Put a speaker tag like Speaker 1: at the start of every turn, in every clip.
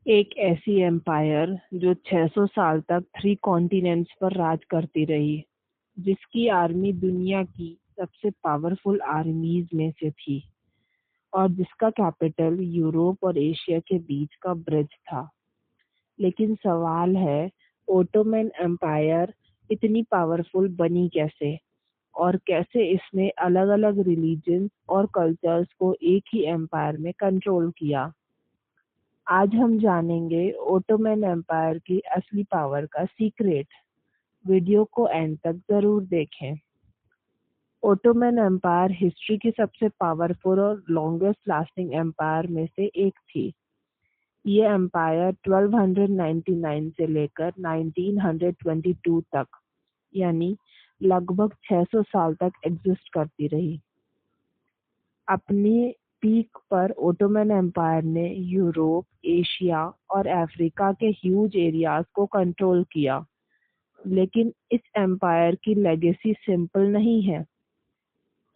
Speaker 1: एक ऐसी एम्पायर जो 600 साल तक 3 कॉन्टिनेंट्स पर राज करती रही, जिसकी आर्मी दुनिया की सबसे पावरफुल आर्मीज में से थी और जिसका कैपिटल यूरोप और एशिया के बीच का ब्रिज था। लेकिन सवाल है, ओटोमन एम्पायर इतनी पावरफुल बनी कैसे और कैसे इसने अलग-अलग रिलीजन्स और कल्चर्स को एक ही एम्पायर में कंट्रोल किया। आज हम जानेंगे ओटोमन एम्पायर की असली पावर का सीक्रेट। वीडियो को एंड तक जरूर देखें। ओटोमन एम्पायर हिस्ट्री की सबसे पावरफुल और लॉन्गेस्ट लास्टिंग एम्पायर में से एक थी। ये एम्पायर 1299 से लेकर 1922 तक, यानी लगभग 600 साल तक एग्जिस्ट करती रही। अपनी पीक पर ओटोमन एम्पायर ने यूरोप, एशिया और अफ्रीका के ह्यूज एरियाज को कंट्रोल किया। लेकिन इस एम्पायर की लेगेसी सिंपल नहीं है।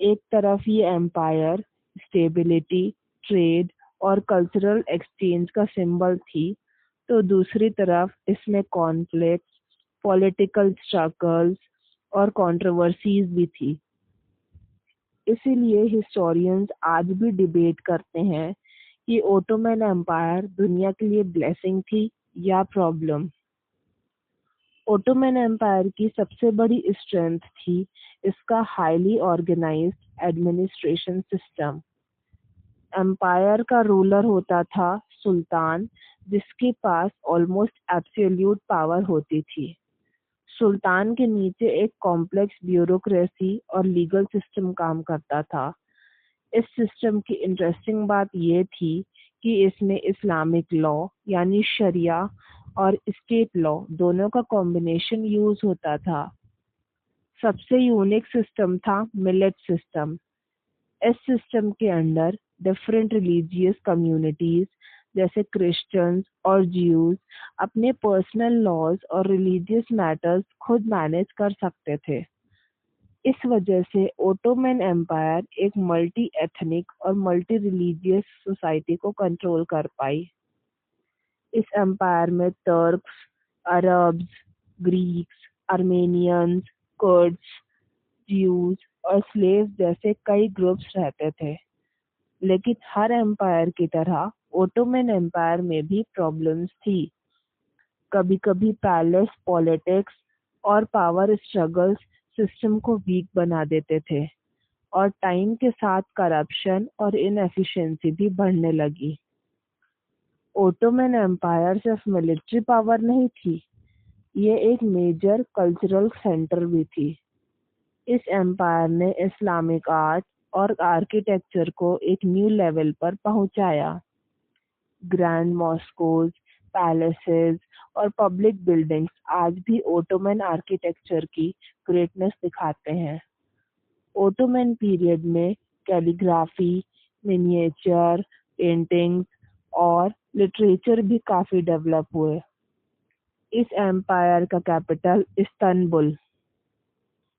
Speaker 1: एक तरफ ये एम्पायर स्टेबिलिटी, ट्रेड और कल्चरल एक्सचेंज का सिंबल थी, तो दूसरी तरफ इसमें कॉन्फ्लिक्ट्स, पॉलिटिकल स्ट्रगल्स और कंट्रोवर्सीज भी थी। इसीलिए हिस्टोरियंस आज भी डिबेट करते हैं कि ओटोमन एम्पायर दुनिया के लिए ब्लेसिंग थी या प्रॉब्लम। ओटोमन एम्पायर की सबसे बड़ी स्ट्रेंथ थी इसका highly organised administration system. Empire का रूलर होता था सुल्तान, जिसके पास ऑलमोस्ट एब्सोल्यूट पावर होती थी। सुल्तान के नीचे एक कॉम्प्लेक्स ब्यूरोक्रेसी और लीगल सिस्टम काम करता था। इस सिस्टम की इंटरेस्टिंग बात ये थी कि इसमें इस्लामिक लॉ यानी शरिया और स्टेट लॉ दोनों का कॉम्बिनेशन यूज होता था। सबसे यूनिक सिस्टम था मिलेट सिस्टम। इस सिस्टम के अंडर डिफरेंट रिलीजियस कम्युनिटीज जैसे क्रिश्चियंस और ज्यूज अपने पर्सनल लॉज और रिलीजियस मैटर्स खुद मैनेज कर सकते थे। इस वजह से ओटोमन एम्पायर एक मल्टी एथनिक और मल्टी रिलीजियस सोसाइटी को कंट्रोल कर पाई। इस एम्पायर में Turks, Arabs, Greeks, Armenians, Kurds, Jews और स्लेव्स जैसे कई ग्रुप्स रहते थे। लेकिन हर एम्पायर की तरह ओटोमन एम्पायर में भी प्रॉब्लम्स थी। कभी-कभी पैलेस पॉलिटिक्स और पावर स्ट्रगल्स सिस्टम को वीक बना देते थे और टाइम के साथ करप्शन और इनएफिशिएंसी भी बढ़ने लगी। ओटोमन एम्पायर सिर्फ मिलिट्री पावर नहीं थी, ये एक मेजर कल्चरल सेंटर भी थी। इस एम्पायर ने इस्लामिक आर्ट और आर्किटेक्चर को एक न्यू लेवल पर पहुंचाया। ग्रैंड मॉस्कोज, पैलेसेस और पब्लिक बिल्डिंग्स आज भी ओटोमन आर्किटेक्चर की ग्रेटनेस दिखाते हैं। ओटोमन पीरियड में कैलीग्राफी, मिनिएचर, पेंटिंग्स और लिटरेचर भी काफी डेवलप हुए। इस एम्पायर का कैपिटल इस्तांबुल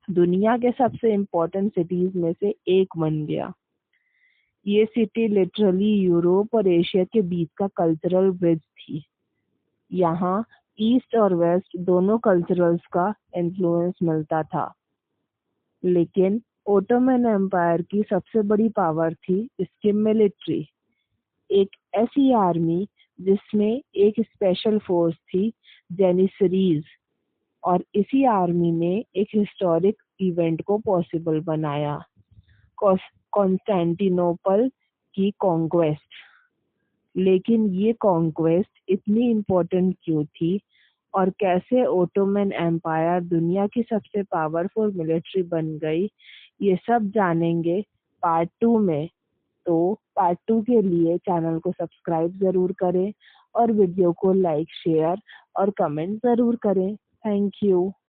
Speaker 1: दुनिया के सबसे इम्पोर्टेंट सिटीज में से एक बन गया। ये सिटी लिटरली यूरोप और एशिया के बीच का कल्चरल ब्रिज थी। यहाँ ईस्ट और वेस्ट दोनों कल्चरल्स का इन्फ्लुएंस मिलता था। लेकिन ओटोमन एम्पायर की सबसे बड़ी पावर थी इसकी मिलिट्री। एक ऐसी आर्मी जिसमें एक स्पेशल फोर्स थी, जेनिसरीज, और इसी आर्मी ने एक हिस्टोरिक इवेंट को पॉसिबल बनाया, कॉन्स्टेंटिनोपल की कॉन्क्वेस्ट। लेकिन ये कॉन्क्वेस्ट इतनी इम्पोर्टेंट क्यों थी और कैसे ओटोमन एम्पायर दुनिया की सबसे पावरफुल मिलिट्री बन गई, ये सब जानेंगे पार्ट 2 में। तो पार्ट 2 के लिए चैनल को सब्सक्राइब ज़रूर करें और वीडियो को लाइक, शेयर और कमेंट ज़रूर करें। Thank you.